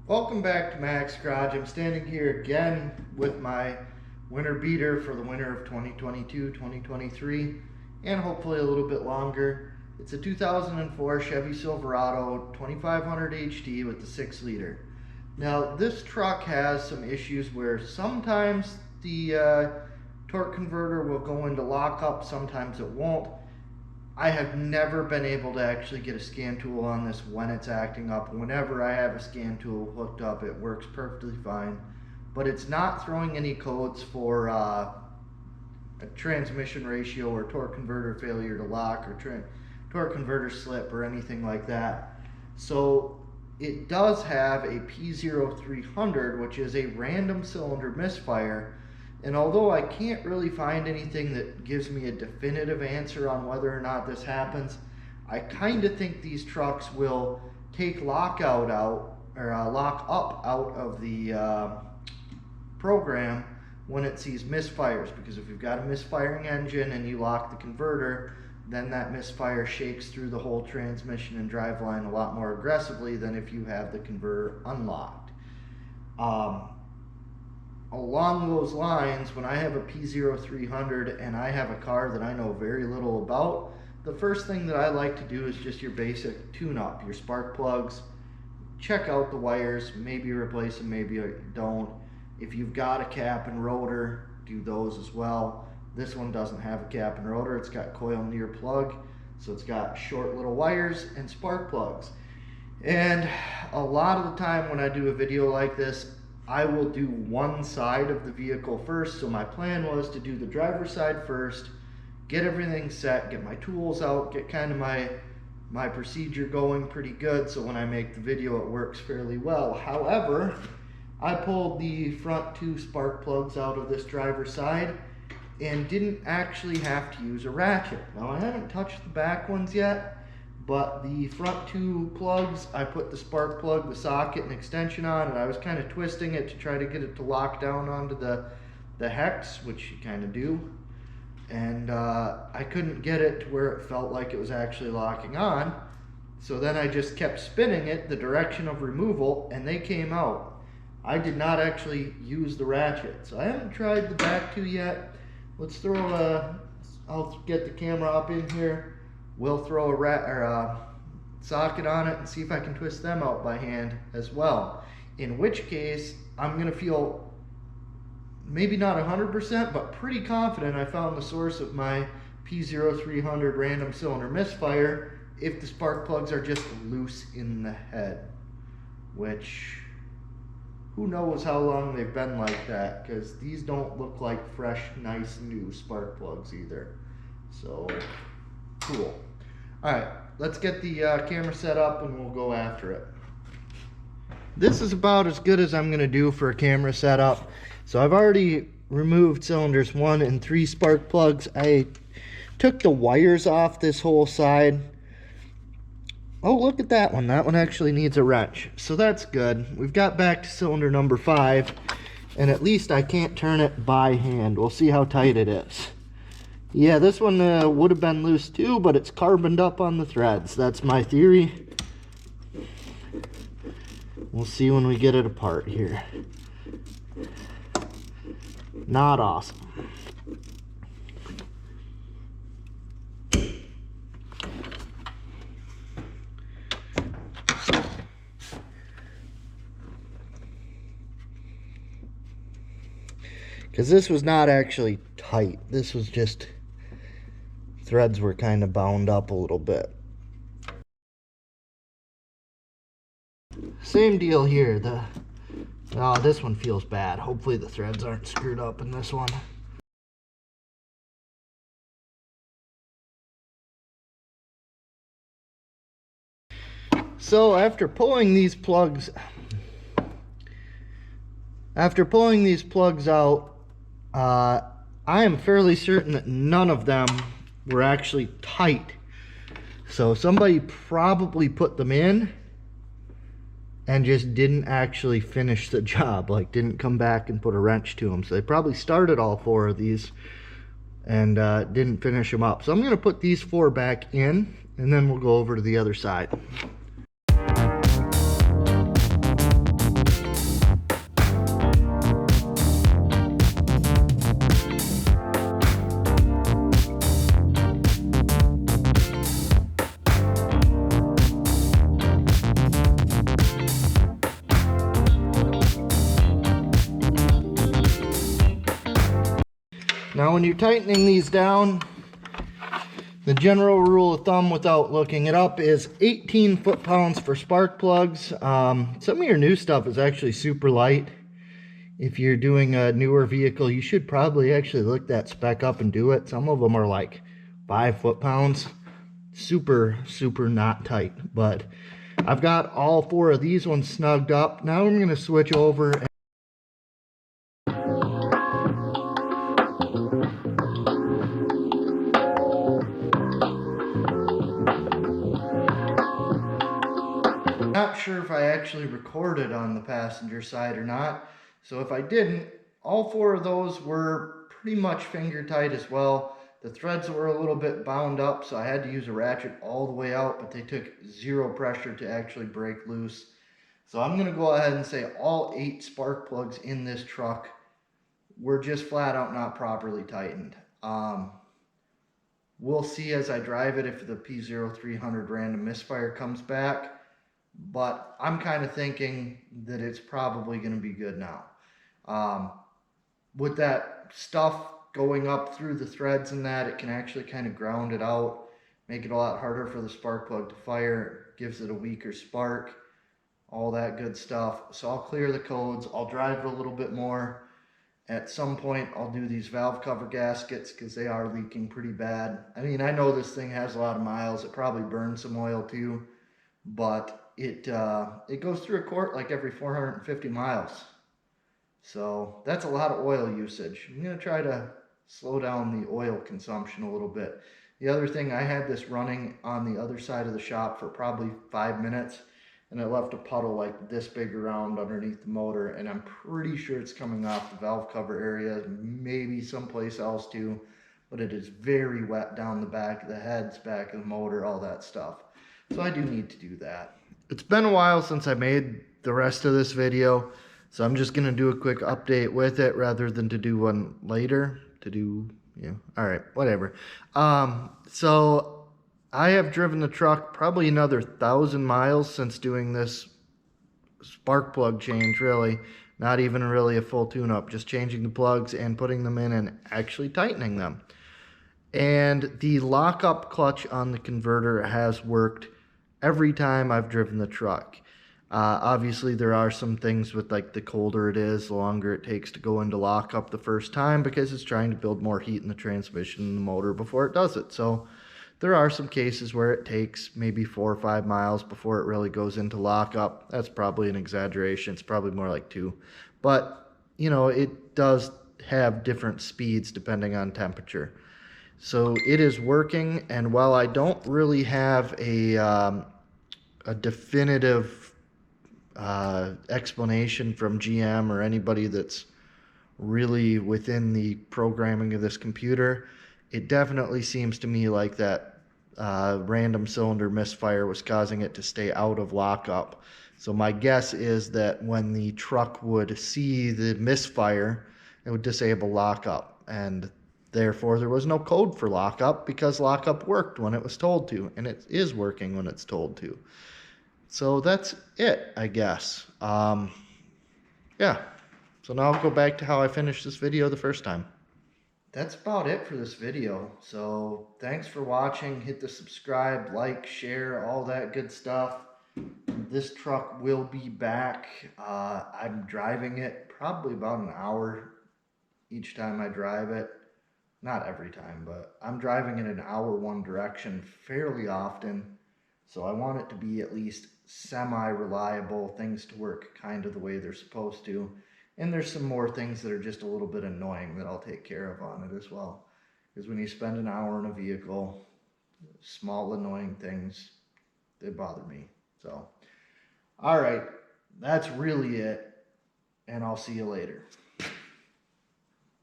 Welcome back to Mac's Garage. I'm standing here again with my winter beater for the winter of 2022-2023 and hopefully a little bit longer. It's a 2004 Chevy Silverado 2500 HD with the 6-liter. Now this truck has some issues where sometimes the torque converter will go into lockup, sometimes it won't. I have never been able to actually get a scan tool on this when it's acting up. Whenever I have a scan tool hooked up, it works perfectly fine. But it's not throwing any codes for a transmission ratio or torque converter failure to lock or torque converter slip or anything like that. So it does have a P0300, which is a random cylinder misfire. And although I can't really find anything that gives me a definitive answer on whether or not this happens, I kind of think these trucks will take lockout out or lock up out of the program when it sees misfires, because if you've got a misfiring engine and you lock the converter, then that misfire shakes through the whole transmission and driveline a lot more aggressively than if you have the converter unlocked. Along those lines, when I have a P0300 and I have a car that I know very little about, the first thing that I like to do is just your basic tune-up, your spark plugs. Check out the wires, maybe replace them, maybe you don't. If you've got a cap and rotor, do those as well. This one doesn't have a cap and rotor, it's got coil near plug, so it's got short little wires and spark plugs. And a lot of the time when I do a video like this, I will do one side of the vehicle first. So my plan was to do the driver's side first, get everything set, get my tools out, get kind of my procedure going pretty good, so when I make the video it works fairly well. However, I pulled the front two spark plugs out of this driver's side and didn't actually have to use a ratchet. Now I haven't touched the back ones yet, but the front two plugs, I put the spark plug, the socket, and extension on, and I was kind of twisting it to try to get it to lock down onto the hex, which you kind of do. And I couldn't get it to where it felt like it was actually locking on. So then I just kept spinning it the direction of removal, and they came out. I did not actually use the ratchet. So I haven't tried the back two yet. Let's I'll get the camera up in here. We'll throw a socket on it and see if I can twist them out by hand as well. In which case, I'm gonna feel maybe not 100%, but pretty confident I found the source of my P0300 random cylinder misfire if the spark plugs are just loose in the head, which who knows how long they've been like that, because these don't look like fresh, nice, new spark plugs either. So, cool. Alright, let's get the camera set up and we'll go after it. This is about as good as I'm going to do for a camera setup. So I've already removed cylinders 1 and 3 spark plugs. I took the wires off this whole side. Oh, look at that one. That one actually needs a wrench. So that's good. We've got back to cylinder number 5, and at least I can't turn it by hand. We'll see how tight it is. Yeah, this one would have been loose too, but it's carboned up on the threads. That's my theory. We'll see when we get it apart here. Not awesome. Because this was not actually tight. This was just, threads were kind of bound up a little bit. Same deal here. This one feels bad. Hopefully the threads aren't screwed up in this one. So after pulling these plugs out, I am fairly certain that none of them were actually tight. So somebody probably put them in and just didn't actually finish the job, like didn't come back and put a wrench to them. So they probably started all 4 of these and didn't finish them up. So I'm going to put these 4 back in, and then we'll go over to the other side. Now when you're tightening these down, the general rule of thumb without looking it up is 18 foot-pounds for spark plugs. Some of your new stuff is actually super light. If you're doing a newer vehicle, you should probably actually look that spec up and do it. Some of them are like 5 foot-pounds. Super, super not tight. But I've got all 4 of these ones snugged up. Now I'm going to switch over and not sure if I actually recorded on the passenger side or not. So if I didn't, all 4 of those were pretty much finger tight as well. The threads were a little bit bound up, so I had to use a ratchet all the way out, but they took 0 pressure to actually break loose. So I'm going to go ahead and say all 8 spark plugs in this truck were just flat out not properly tightened. We'll see as I drive it if the P0300 random misfire comes back. But I'm kind of thinking that it's probably going to be good now. With that stuff going up through the threads and that, it can actually kind of ground it out, make it a lot harder for the spark plug to fire, gives it a weaker spark, all that good stuff. So I'll clear the codes, I'll drive it a little bit more. At some point, I'll do these valve cover gaskets because they are leaking pretty bad. I mean, I know this thing has a lot of miles. It probably burns some oil too, but it goes through a quart like every 450 miles. So that's a lot of oil usage. I'm going to try to slow down the oil consumption a little bit. The other thing, I had this running on the other side of the shop for probably 5 minutes, and it left a puddle like this big around underneath the motor, and I'm pretty sure it's coming off the valve cover area, maybe someplace else too, but it is very wet down the back of the heads, back of the motor, all that stuff. So I do need to do that. It's been a while since I made the rest of this video, so I'm just going to do a quick update with it rather than to do one later. Alright, whatever. So I have driven the truck probably another 1,000 miles since doing this spark plug change, really. Not even really a full tune-up, just changing the plugs and putting them in and actually tightening them. And the lockup clutch on the converter has worked every time I've driven the truck. Obviously there are some things with, like, the colder it is, the longer it takes to go into lockup the first time because it's trying to build more heat in the transmission and the motor before it does it. So there are some cases where it takes maybe 4 or 5 miles before it really goes into lockup. That's probably an exaggeration. It's probably more like 2. But, you know, it does have different speeds depending on temperature. So it is working, and while I don't really have a definitive explanation from GM or anybody that's really within the programming of this computer, it definitely seems to me like that random cylinder misfire was causing it to stay out of lockup. So my guess is that when the truck would see the misfire, it would disable lockup, and therefore there was no code for lockup because lockup worked when it was told to, and it is working when it's told to. So that's it, I guess. Yeah. So now I'll go back to how I finished this video the first time. That's about it for this video. So thanks for watching. Hit the subscribe, like, share, all that good stuff. This truck will be back. I'm driving it probably about an hour each time I drive it. Not every time, but I'm driving it an hour one direction fairly often. So I want it to be at least semi-reliable, things to work kind of the way they're supposed to. And there's some more things that are just a little bit annoying that I'll take care of on it as well. Because when you spend an hour in a vehicle, small annoying things, they bother me. So, alright, that's really it. And I'll see you later.